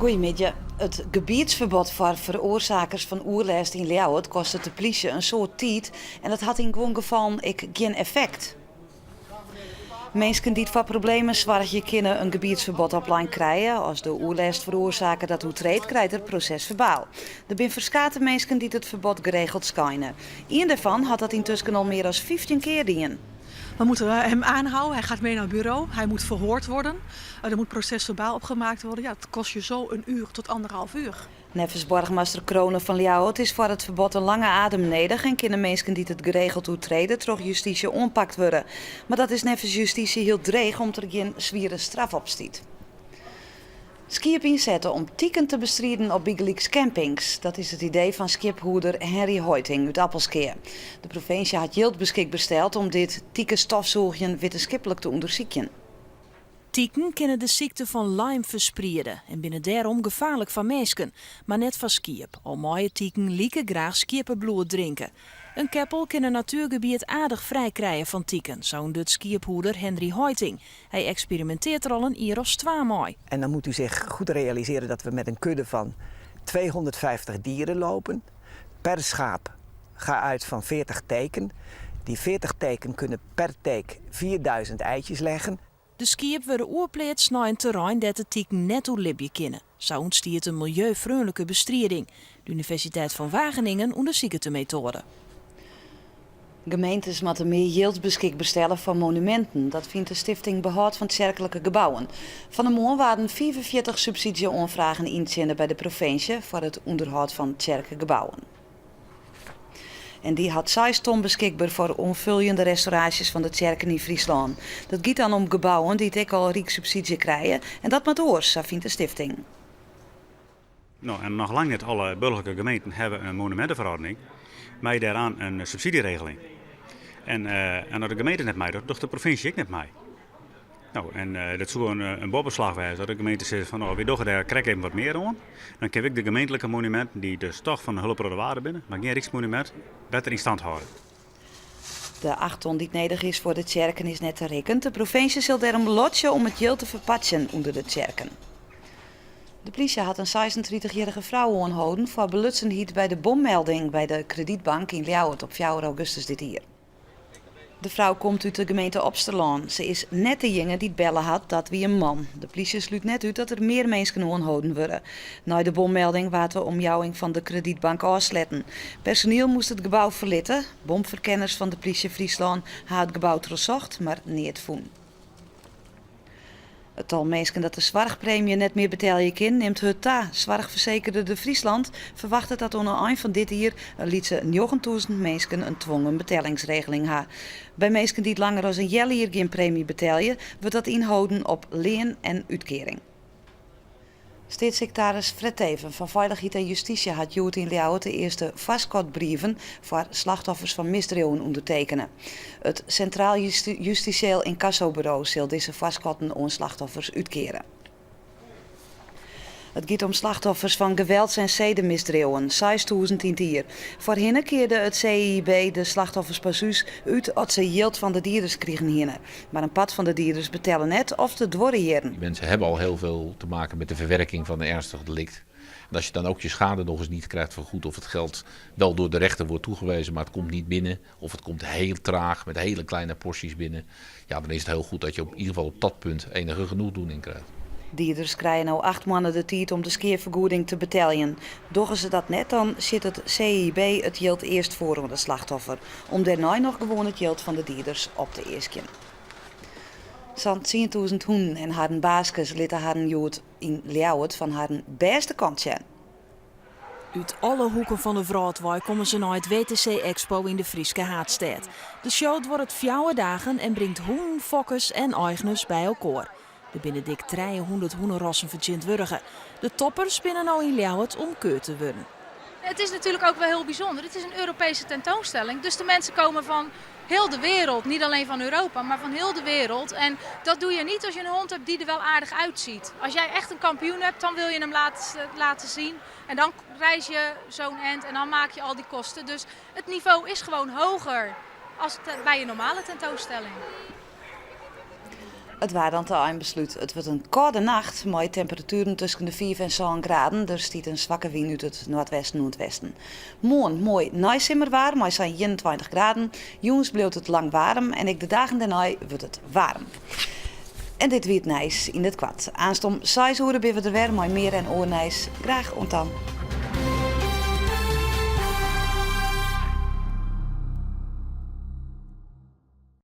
Goedemiddag. Het gebiedsverbod voor veroorzakers van oerlast in Ljouwert kostte de politie een soort tijd en dat had in gewoon geval geen effect. Mensen die voor problemen zwaar kunnen een gebiedsverbod op krijgen. Als de oerlast veroorzaker dat toetreedt, krijgt het proces verbaal. Er zijn verschillende mensen die het verbod geregeld schijnen. Eén daarvan had dat intussen al meer dan 15 keer gedaan. We moeten hem aanhouden, hij gaat mee naar het bureau, hij moet verhoord worden. Er moet procesverbaal opgemaakt worden. Ja, het kost je zo 1 uur tot 1,5 uur. Nevens borgmeester Kronen van Ljouwert is voor het verbod een lange adem nodig en kunnen mensen die het geregeld toetreden door justitie onpakt worden. Maar dat is nevens justitie heel dreig omdat er geen zwiere straf op stiet. Skip inzetten om tieken te bestrijden op Bigleaks campings. Dat is het idee van skiphoeder Henry Hoiting uit Appelskeer. De provincie had geld beschikbaar gesteld om dit tiekenstofzoogjen wetenschappelijk te onderzoeken. Tieken kunnen de ziekte van Lyme verspreiden en binnen daarom gevaarlijk van mensen, maar net van skiep. Al mooie tieken lieken graag skippenbloed drinken. Een keppel kan een natuurgebied aardig vrij krijgen van tieken, zo'n Dutch skiphoeder Henry Hoiting. Hij experimenteert er al een jaar of 2 mee. En dan moet u zich goed realiseren dat we met een kudde van 250 dieren lopen. Per schaap ga uit van 40 teken. Die 40 teken kunnen per teek 4000 eitjes leggen. De skiep worden oerpleets naar een terrein dat de tieken net door Libje kennen. Zo ontstiert een milieuvriendelijke bestrijding. De Universiteit van Wageningen onderzoekt de methode. Gemeentes moeten meer geld beschikbaar stellen voor monumenten. Dat vindt de Stichting Behoud van Kerkelijke Gebouwen. Van de morgen waren 45 subsidieaanvragen ingezenden bij de provincie voor het onderhoud van kerkgebouwen. En die had 6 ton beschikbaar voor onvullende restauraties van de kerken in Friesland. Dat gaat dan om gebouwen die het al rijk subsidie krijgen. En dat moet oors, zo vindt de stichting. Nou, en nog lang niet alle burgerlijke gemeenten hebben een monumentenverordening. Maar daaraan een subsidieregeling. En als de gemeente net mij doet, doet de provincie ook net mij. Nou, en dat zou een bobbeslag wijzen. Dat de gemeente zegt van, nou, we doen daar krijg even wat meer aan. Dan kan ik de gemeentelijke monumenten, die dus toch van de hulprode waarde binnen, maar geen rijksmonument, beter in stand houden. De 8 ton die nodig is voor de kerken is net te rekenen. De provincie zal daarom lotje om het geld te verpatsen onder de kerken. De politie had een 36-jarige vrouw aangehouden voor belutsenheid bij de bommelding bij de kredietbank in Ljouwert op 4 augustus dit jaar. De vrouw komt uit de gemeente Opsterlaan. Ze is net de jongen die het bellen had dat wie een man. De politie sluit net uit dat er meer mensen aangehouden worden. Na de bommelding werd de omjouwing van de kredietbank afsletten. Personeel moest het gebouw verlaten. Bomverkenners van de politie Friesland hadden het gebouw teruggezocht, maar niet vonden. Het tal mensen dat de zorgpremie net meer betalen kan, neemt het ta. Zorgverzekerde de Friesland verwacht dat aan het eind van dit jaar liet 9.000 mensen een dwongen betalingsregeling hebben. Bij mensen die het langer dan een jaar geen premie betalen, wordt dat inhouden op leen en uitkering. Staatssecretaris Fred Teven van Veiligheid en Justitie had Joet in Ljouwert de eerste vastgoedbrieven voor slachtoffers van misdrijven ondertekenen. Het Centraal Justitieel Incassobureau zal deze vastgoeden aan slachtoffers uitkeren. Het gaat om slachtoffers van gewelds- en zedenmisdrijven, 6.000 in het jaar. Voor hen keerde het CIB de slachtoffers pas uit als ze geld van de dierders kregen. Maar een pad van de dierders betellen net of de dwarrenheren. Die mensen hebben al heel veel te maken met de verwerking van een ernstig delict. En als je dan ook je schade nog eens niet krijgt vergoed of het geld wel door de rechter wordt toegewezen, maar het komt niet binnen of het komt heel traag met hele kleine porties binnen. Ja, dan is het heel goed dat je in ieder geval op dat punt enige genoegdoening krijgt. Dierders krijgen nu 8 maanden de tijd om de skeervergoeding te betalen. Doggen ze dat net, dan zit het CIB het geld eerst voor aan de slachtoffer. Om daarna nog gewoon het geld van de dierders op te eisken. Zo'n 10.000 hoenen en haar baasjes lieten haar jood in Ljouwert van haar beste kant zijn. Uit alle hoeken van de Vroadwijk komen ze naar het WTC Expo in de Frieske Haatstad. De show wordt 4 dagen en brengt hoen, fokkers en eigeners bij elkaar. Er binnen dik 300 hoenenrassen verzint worden. De toppers binnen nou in Ljouwert om keur te worden. Het is natuurlijk ook wel heel bijzonder. Het is een Europese tentoonstelling. Dus de mensen komen van heel de wereld. Niet alleen van Europa, maar van heel de wereld. En dat doe je niet als je een hond hebt die er wel aardig uitziet. Als jij echt een kampioen hebt, dan wil je hem laten zien. En dan reis je zo'n end en dan maak je al die kosten. Dus het niveau is gewoon hoger als bij een normale tentoonstelling. Het was dan te een besluit. Het wordt een koude nacht met temperaturen tussen de 5 en 7 graden. Er stiet een zwakke wind uit het noordwesten. Morgen mooi naaisimmerwaar, maar zijn 21 graden. Jongens bleef het lang warm en ik de dagen daarna wordt het warm. En dit weer nice in het kwad. Aanstom 6 uur ben we er weer met meer en oornijs. Graag ontan.